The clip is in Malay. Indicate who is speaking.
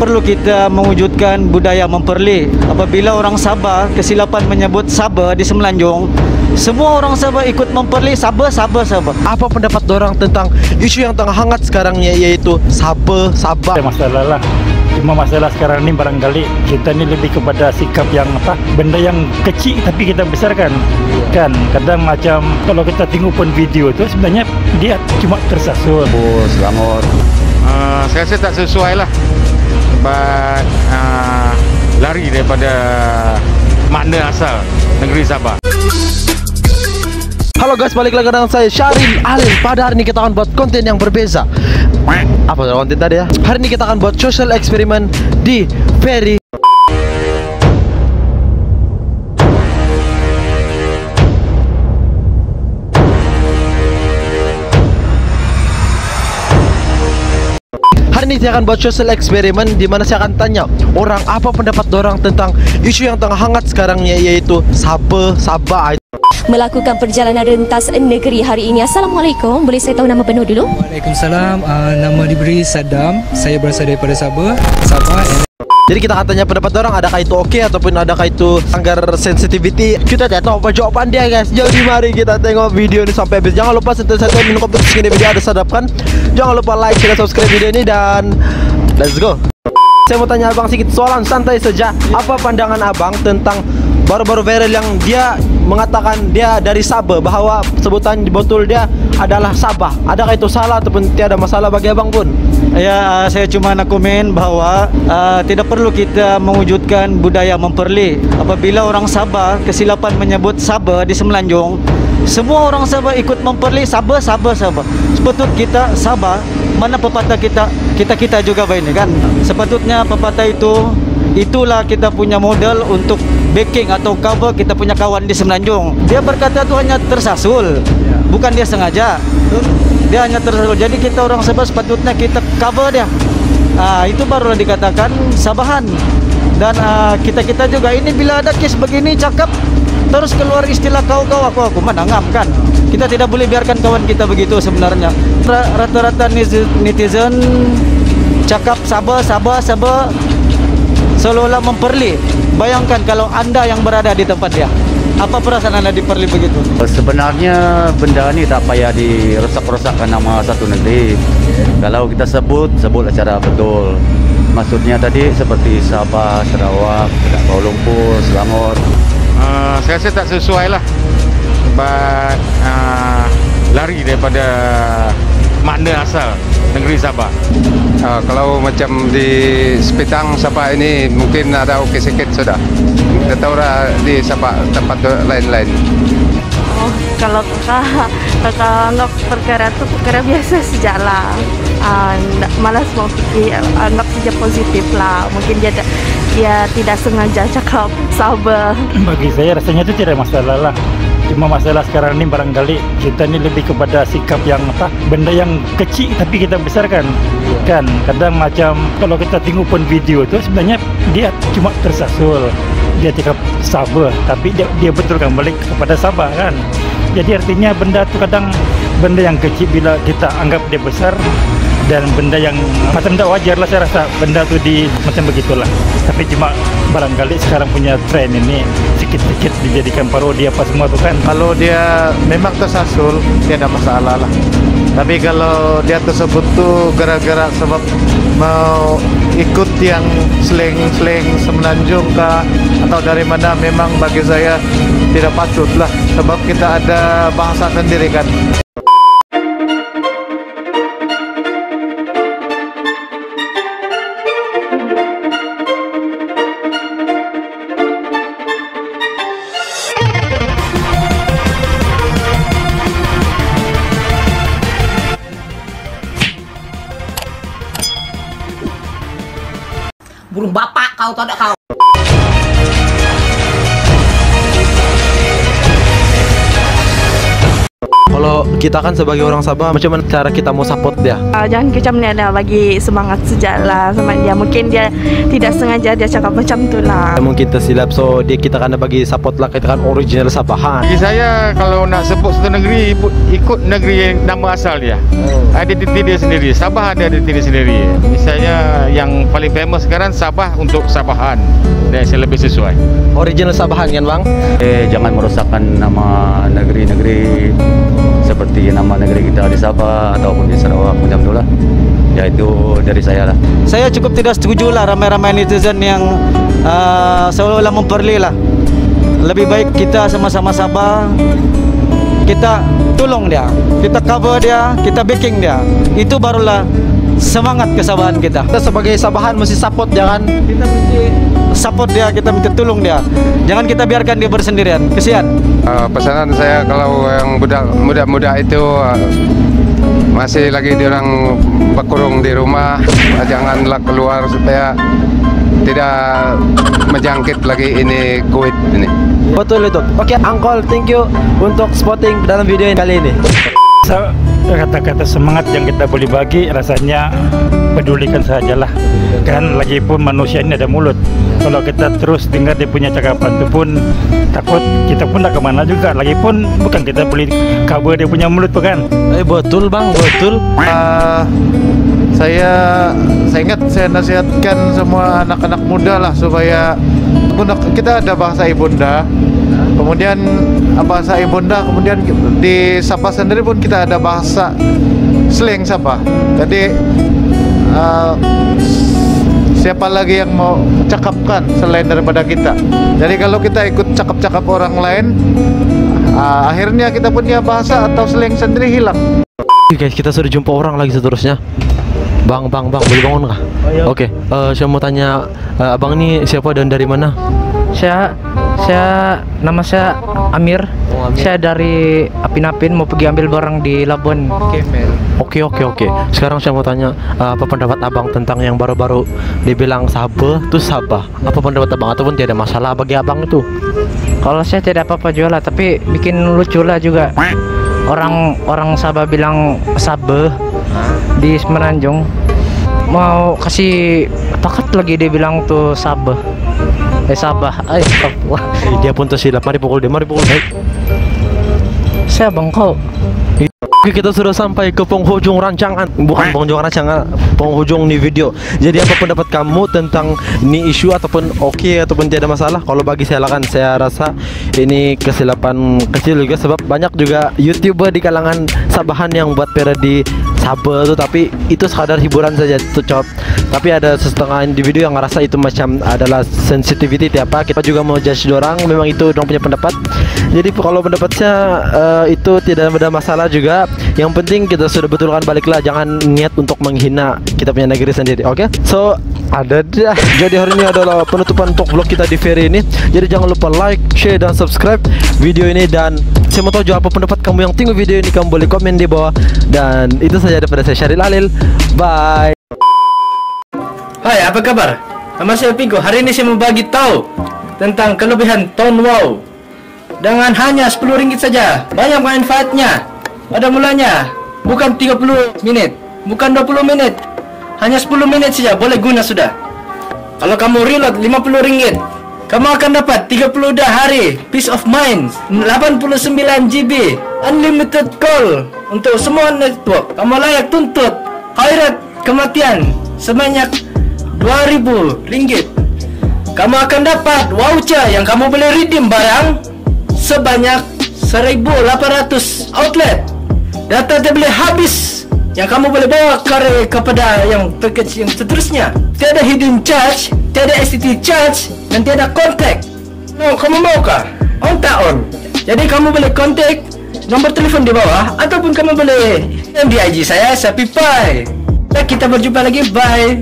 Speaker 1: perlu kita mewujudkan budaya memperli. Apabila orang Sabah kesilapan menyebut Sabah di Semenanjung, semua orang Sabah ikut memperli Sabah.
Speaker 2: Apa pendapat dorang tentang isu yang tengah hangat sekarang yaitu Sabah?
Speaker 3: Ada masalah lah. Cuma masalah sekarang ini barangkali kita ini lebih kepada sikap yang benda yang kecil tapi kita besarkan. Kan kadang macam kalau kita tengok pun video itu sebenarnya dia cuma tersasul.
Speaker 4: Selangor. Saya rasa tak sesuai lah. Sebab lari daripada makna asal negeri Sabah.
Speaker 2: Halo guys, balik lagi dengan saya Syaril Alin. Pada hari ini kita akan buat konten yang berbeza. Apa konten tadi ya? Hari ini kita akan buat social eksperimen di Ferry. Hari ini saya akan buat social eksperimen di mana saya akan tanya orang apa pendapat dorang tentang isu yang tengah hangat sekarang yaitu Sabah.
Speaker 5: Melakukan perjalanan rentas negeri hari ini. Assalamualaikum, boleh saya tahu nama penuh dulu?
Speaker 6: Waalaikumsalam, nama diberi Saddam. Saya berasal daripada Sabah.
Speaker 2: Jadi kita akan tanya pendapat orang, adakah itu oke ataupun adakah itu anggar sensitivity. Kita tidak tahu apa jawaban dia guys. Jadi mari kita tengok video ini sampai habis. Jangan lupa sentuh minum kopi segini video ada sadapkan. Jangan lupa like, share, subscribe video ini dan let's go. Saya mau tanya abang sedikit soalan santai saja. Apa pandangan abang tentang baru-baru viral yang dia mengatakan dia dari Sabah, bahwa sebutan di botol dia adalah Sabah? Adakah itu salah ataupun tiada masalah bagi abang pun?
Speaker 1: Ya, saya cuma nak komen bahwa tidak perlu kita mewujudkan budaya memperli. Apabila orang Sabah kesilapan menyebut Sabah di Semenanjung, semua orang Sabah ikut memperli Sabah. Sepatut kita Sabah, mana pepatah kita juga begini kan. Sepatutnya pepatah itulah kita punya modal untuk backing atau cover kita punya kawan di Semenanjung. Dia berkata itu hanya tersasul, bukan dia sengaja. Dia hanya tersasul. Jadi kita orang Sabah sepatutnya kita cover dia. Itu barulah dikatakan Sabahan. Dan kita juga ini bila ada kes begini cakap terus keluar istilah kau aku mana ngam kan. Kita tidak boleh biarkan kawan kita begitu sebenarnya. Rata-rata netizen cakap Sabah seolah-olah memperli. Bayangkan kalau anda yang berada di tempat dia, apa perasaan anda diperli begitu?
Speaker 4: Sebenarnya benda ni tak payah dirosak-rosakkan nama satu negeri. Kalau kita sebut secara betul. Maksudnya tadi seperti Sabah, Sarawak, Kuala Lumpur, Selangor. Saya rasa tak sesuai lah. Sebab lari daripada makna asal negeri Sabah. Kalau macam di Sepitang Sabah ini mungkin ada okey sikit sudah. Kita tahu dah di Sabah tempat lain-lain.
Speaker 7: Kalau kakak anggap perkara itu perkara biasa sajalah. Malas mau fikir, anggap saja positif lah. Mungkin dia tidak sengaja cakap Sabah. Bagi saya rasanya itu tidak masalah lah. Cuma masalah sekarang ini barangkali kita ini lebih kepada sikap yang benda yang kecil tapi kita besarkan. Kan kadang macam kalau kita tengok pun video itu sebenarnya dia cuma tersasul. Dia cakap Sabah tapi dia betulkan balik kepada Sabah kan. Jadi artinya benda itu kadang benda yang kecil bila kita anggap dia besar, dan benda yang macam tak wajar lah saya rasa benda tu macam begitulah. Tapi cuma barangkali sekarang punya trend ini sikit-sikit dijadikan parodi apa semua tu kan.
Speaker 4: Kalau dia memang tersasul, tiada masalah lah. Tapi kalau dia tersebut tu gara-gara sebab mau ikut yang slang Semenanjung kah atau dari mana, memang bagi saya tidak patut lah. Sebab kita ada bangsa sendiri kan.
Speaker 8: Burung bapak kau tahu tak kau?
Speaker 2: Kalau kita kan sebagai orang Sabah, macam mana cara kita mau support dia?
Speaker 7: Jangan kecam dia lah, bagi semangat sejala sama dia. Mungkin dia tidak sengaja dia cakap macam tu lah.
Speaker 2: Mungkin tersilap, so dia kita kena bagi support lah, kita kan original Sabahan.
Speaker 8: Bagi saya kalau nak support satu negeri, ikut negeri nama asal dia. Identiti dia sendiri. Sabah ada identiti dia sendiri. Misalnya yang paling famous sekarang Sabah untuk Sabahan. Dan saya lebih sesuai.
Speaker 2: Original Sabahan kan bang?
Speaker 4: Jangan merosakkan nama negeri-negeri seperti nama negeri kita di Sabah ataupun di Sarawak macam itulah. Ya itu dari saya lah.
Speaker 1: Saya cukup tidak setuju lah ramai-ramai netizen yang seolah-olah memperli lah. Lebih baik kita sama-sama Sabah, kita tolong dia, kita cover dia, kita backing dia. Itu barulah semangat kesabahan kita.
Speaker 2: Kita sebagai Sabahan mesti support dia kan?
Speaker 1: Kita mesti support dia, kita mesti tolong dia. Jangan kita biarkan dia bersendirian. Kesian.
Speaker 8: Pesanan saya kalau yang muda-muda itu masih lagi diorang berkurung di rumah, janganlah keluar supaya tidak menjangkit lagi ini COVID ini.
Speaker 2: Betul itu. Oke, Uncle, thank you untuk spotting dalam video ini kali ini.
Speaker 3: Kata-kata semangat yang kita boleh bagi rasanya pedulikan sajalah. Kan lagi pun manusia ini ada mulut. Kalau kita terus dengar dia punya cakapan itu pun takut kita pun nak kemana juga. Lagi pun bukan kita boleh cover dia punya mulut kan.
Speaker 2: Betul bang, betul.
Speaker 8: Saya ingat saya nasihatkan semua anak-anak muda lah supaya kita ada bahasa ibunda, kemudian bahasa ibunda, kemudian di Sabah sendiri pun kita ada bahasa slang Sabah. Jadi siapa lagi yang mau cakapkan selain daripada kita? Jadi kalau kita ikut cakap-cakap orang lain, akhirnya kita punya bahasa atau slang sendiri hilang.
Speaker 2: Guys, kita sudah jumpa orang lagi seterusnya. Bang, boleh bangun kah? Oke, saya mau tanya, abang ini siapa dan dari mana?
Speaker 6: Saya nama saya Amir.
Speaker 2: Amir.
Speaker 6: Saya dari Apin-Apin mau pergi ambil barang di Labuan Kemel.
Speaker 2: Oke. Sekarang saya mau tanya, apa pendapat abang tentang yang baru-baru dibilang Sabah itu Sabah? Apa pendapat abang ataupun tidak ada masalah bagi abang itu?
Speaker 6: Kalau saya tidak apa-apa jual lah, tapi bikin lucu lah juga. Orang Sabah bilang Sabah di Semenanjung, mau kasih paket lagi dia bilang tuh Sabah. Sabah.
Speaker 2: Dia pun tersilap. Mari pukul dia.
Speaker 6: Saya bangkau.
Speaker 2: Oke, kita sudah sampai ke penghujung rancangan. Bukan penghujung rancangan, penghujung nih video. Jadi apa pendapat kamu tentang ini isu ataupun oke ataupun tidak masalah? Kalau bagi saya lah kan, saya rasa ini kesilapan kecil juga, sebab banyak juga YouTuber di kalangan Sabahan yang buat parody Sabah tuh, tapi itu sekadar hiburan saja tuh cop. Tapi ada setengah individu yang ngerasa itu macam adalah sensitivity apa. Kita juga mau judge orang, memang itu orang punya pendapat. Jadi kalau pendapat saya itu tidak ada masalah juga. Yang penting kita sudah betulkan baliklah, jangan niat untuk menghina kita punya negeri sendiri. Oke? So ada dah. Jadi hari ini adalah penutupan untuk vlog kita di Ferry ini. Jadi jangan lupa like, share dan subscribe video ini, dan saya mau tahu juga apa pendapat kamu yang tengok video ini, kamu boleh komen di bawah. Dan itu saja daripada saya, Syaril Alil. Bye.
Speaker 6: Hai, apa kabar? Nama saya Pingo. Hari ini saya mau bagi tahu tentang kelebihan Tone Wow dengan hanya RM10 saja. Banyak manfaatnya. Pada mulanya bukan 30 menit, bukan 20 menit, hanya 10 menit saja boleh guna sudah. Kalau kamu reload RM50, kamu akan dapat 30 hari peace of mind, 89 GB unlimited call untuk semua network. Kamu layak tuntut khairat kematian sebanyak RM2.000. Kamu akan dapat voucher yang kamu boleh redeem barang sebanyak 1.800 outlet. Data dia boleh habis yang kamu boleh bawa kepada yang package yang seterusnya. Tiada hidden charge, tiada STT charge, dan tiada kontak. Kamu maukah? On tak on? Jadi kamu boleh kontak nombor telefon di bawah, ataupun kamu boleh DM di IG saya, Sapipai. Dan kita berjumpa lagi, bye.